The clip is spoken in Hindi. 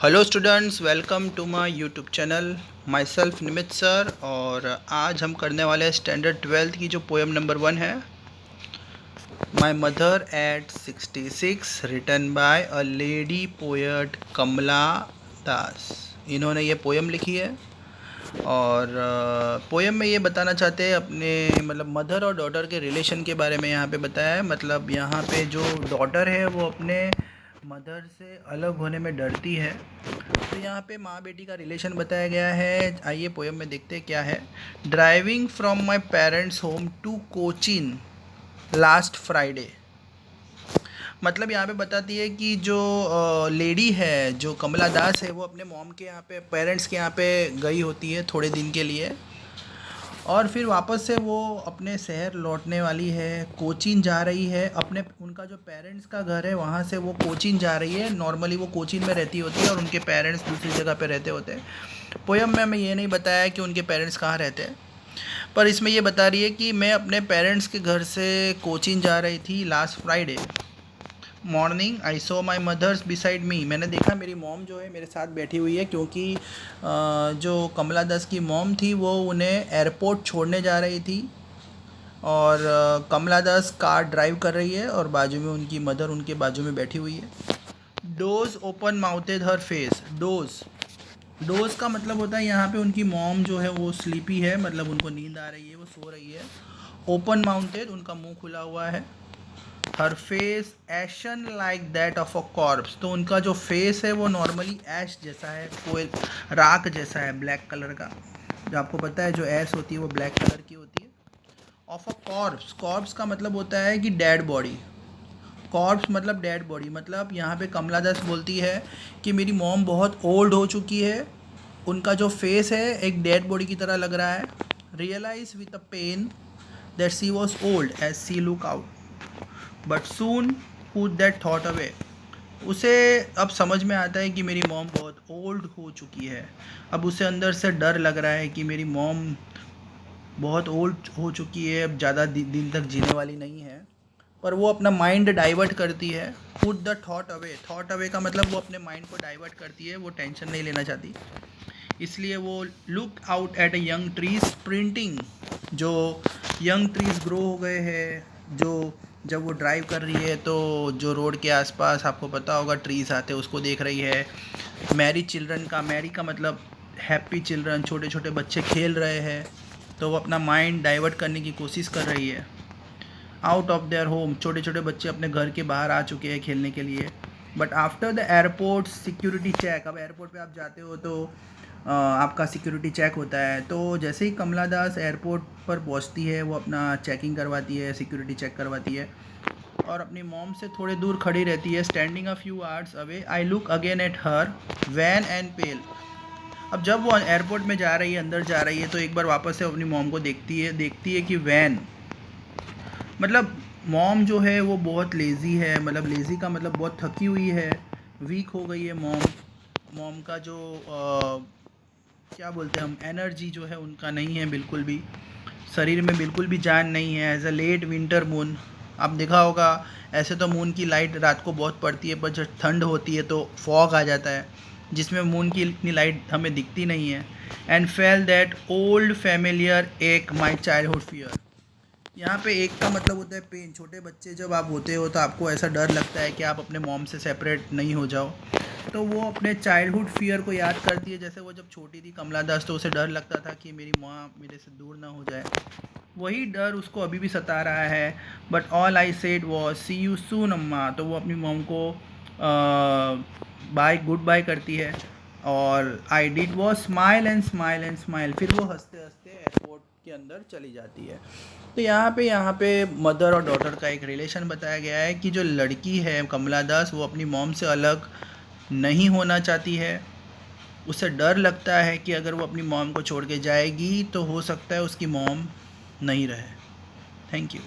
Hello students, welcome to my YouTube channel. Myself Nimit sir. और आज हम करने वाले हैं स्टैंडर्ड 12th की जो पोएम नंबर 1 है, my mother at 66, written by a lady poet Kamala Das. इन्होंने ये पोएम लिखी है और पोएम में ये बताना चाहते हैं अपने मदर और डॉटर के रिलेशन के बारे में यहाँ पे बताया है। यहाँ पे जो डॉटर है वो अपने मदर से अलग होने में डरती है। तो यहाँ पे माँ बेटी का रिलेशन बताया गया है। आइए पोएम में देखते हैं क्या है। Driving from my parents home to Cochin last Friday. यहाँ पे बताती है कि जो लेडी है, जो कमला दास है, वो अपने मॉम के यहाँ पे, पेरेंट्स के यहाँ पे गई होती है थोड़े दिन के लिए और फिर वापस से वो अपने शहर लौटने वाली है। कोचीन जा रही है, अपने उनका जो पेरेंट्स का घर है वहाँ से वो कोचीन जा रही है। नॉर्मली वो कोचीन में रहती होती है और उनके पेरेंट्स दूसरी जगह पे रहते होते हैं। पोएम में हमें ये नहीं बताया कि उनके पेरेंट्स कहाँ रहते हैं, पर इसमें ये बता रही है कि मैं अपने पेरेंट्स के घर से कोचीन जा रही थी last Friday morning. I saw my mother's beside me. मैंने देखा मेरी मॉम जो है मेरे साथ बैठी हुई है, क्योंकि जो कमला दास की मॉम थी वो उन्हें एयरपोर्ट छोड़ने जा रही थी और कमला दास कार ड्राइव कर रही है और बाजू में उनकी मदर उनके बाजू में बैठी हुई है। डोज ओपन माउथेड हर फेस। डोज का मतलब होता है यहाँ पे उनकी मॉम जो है वो स्लीपी है, उनको नींद आ रही है, वो सो रही है। ओपन माउथेड, उनका मुंह खुला हुआ है। Her face ashen like that of a corpse. तो उनका जो फेस है वो नॉर्मली ऐश जैसा है, कोयल राख जैसा है, ब्लैक कलर का। जो आपको पता है जो ऐश होती है वो ब्लैक कलर की होती है। ऑफ अ कॉर्प्स, कॉर्प्स का मतलब होता है कि डेड बॉडी। कॉर्प्स मतलब डेड बॉडी। यहाँ पे कमला दास बोलती है कि मेरी मॉम बहुत ओल्ड हो चुकी है, उनका जो फेस है एक डेड बॉडी की तरह लग रहा है। Realise with a pain that she was old age she look out but soon put that thought away. उसे अब समझ में आता है कि मेरी मॉम बहुत ओल्ड हो चुकी है। अब उसे अंदर से डर लग रहा है कि मेरी मॉम बहुत ओल्ड हो चुकी है, अब ज़्यादा दिन तक जीने वाली नहीं है। पर वो अपना माइंड डाइवर्ट करती है। Put the thought away. Thought away का मतलब वो अपने माइंड को डाइवर्ट करती है, वो टेंशन नहीं लेना चाहती। इसलिए वो look out at a young trees printing. जो यंग ट्रीज ग्रो हो गए हैं, जो जब वो ड्राइव कर रही है तो जो रोड के आसपास आपको पता होगा ट्रीज़ आते हैं, उसको देख रही है। मैरी चिल्ड्रन का, मैरी का मतलब हैप्पी चिल्ड्रन, छोटे छोटे बच्चे खेल रहे हैं, तो वो अपना माइंड डाइवर्ट करने की कोशिश कर रही है। आउट ऑफ देयर होम, छोटे छोटे बच्चे अपने घर के बाहर आ चुके हैं खेलने के लिए। But after the airport security check, अब एयरपोर्ट पे आप जाते हो तो आपका सिक्योरिटी चेक होता है। तो जैसे ही कमला दास एयरपोर्ट पर पहुंचती है वो अपना चेकिंग करवाती है, सिक्योरिटी चेक करवाती है और अपनी मॉम से थोड़े दूर खड़ी रहती है। Standing a few hours away I look again at her wan and pale. अब जब वो एयरपोर्ट में जा रही है, अंदर जा रही है, तो एक बार वापस से अपनी मॉम को देखती है कि वैन मॉम जो है वो बहुत लेज़ी है। लेज़ी का मतलब बहुत थकी हुई है, वीक हो गई है मॉम। मॉम का जो क्या बोलते हैं हम, एनर्जी जो है उनका नहीं है बिल्कुल भी, शरीर में बिल्कुल भी जान नहीं है। As a late winter moon, आप देखा होगा ऐसे तो मून की लाइट रात को बहुत पड़ती है, पर जब ठंड होती है तो फॉग आ जाता है जिसमें मून की इतनी लाइट हमें दिखती नहीं है। And fail that old familiar एक माई चाइल्डहुड फियर। यहाँ पे एक का मतलब होता है पेन। छोटे बच्चे जब आप होते हो तो आपको ऐसा डर लगता है कि आप अपने मॉम से सेपरेट नहीं हो जाओ, तो वो अपने चाइल्डहुड फियर को याद करती है। जैसे वो जब छोटी थी कमला दास, तो उसे डर लगता था कि मेरी माँ मेरे से दूर ना हो जाए। वही डर उसको अभी भी सता रहा है। But all I said was see you soon Amma. तो वो अपनी मॉम को गुड बाय करती है और I did was smile and smile and smile. फिर वो हंसते हंसते एयरपोर्ट के अंदर चली जाती है। तो यहाँ पे मदर और डॉटर का एक रिलेशन बताया गया है कि जो लड़की है कमला दास, वो अपनी मॉम से अलग नहीं होना चाहती है। उसे डर लगता है कि अगर वो अपनी मॉम को छोड़ के जाएगी तो हो सकता है उसकी मॉम नहीं रहे। Thank you.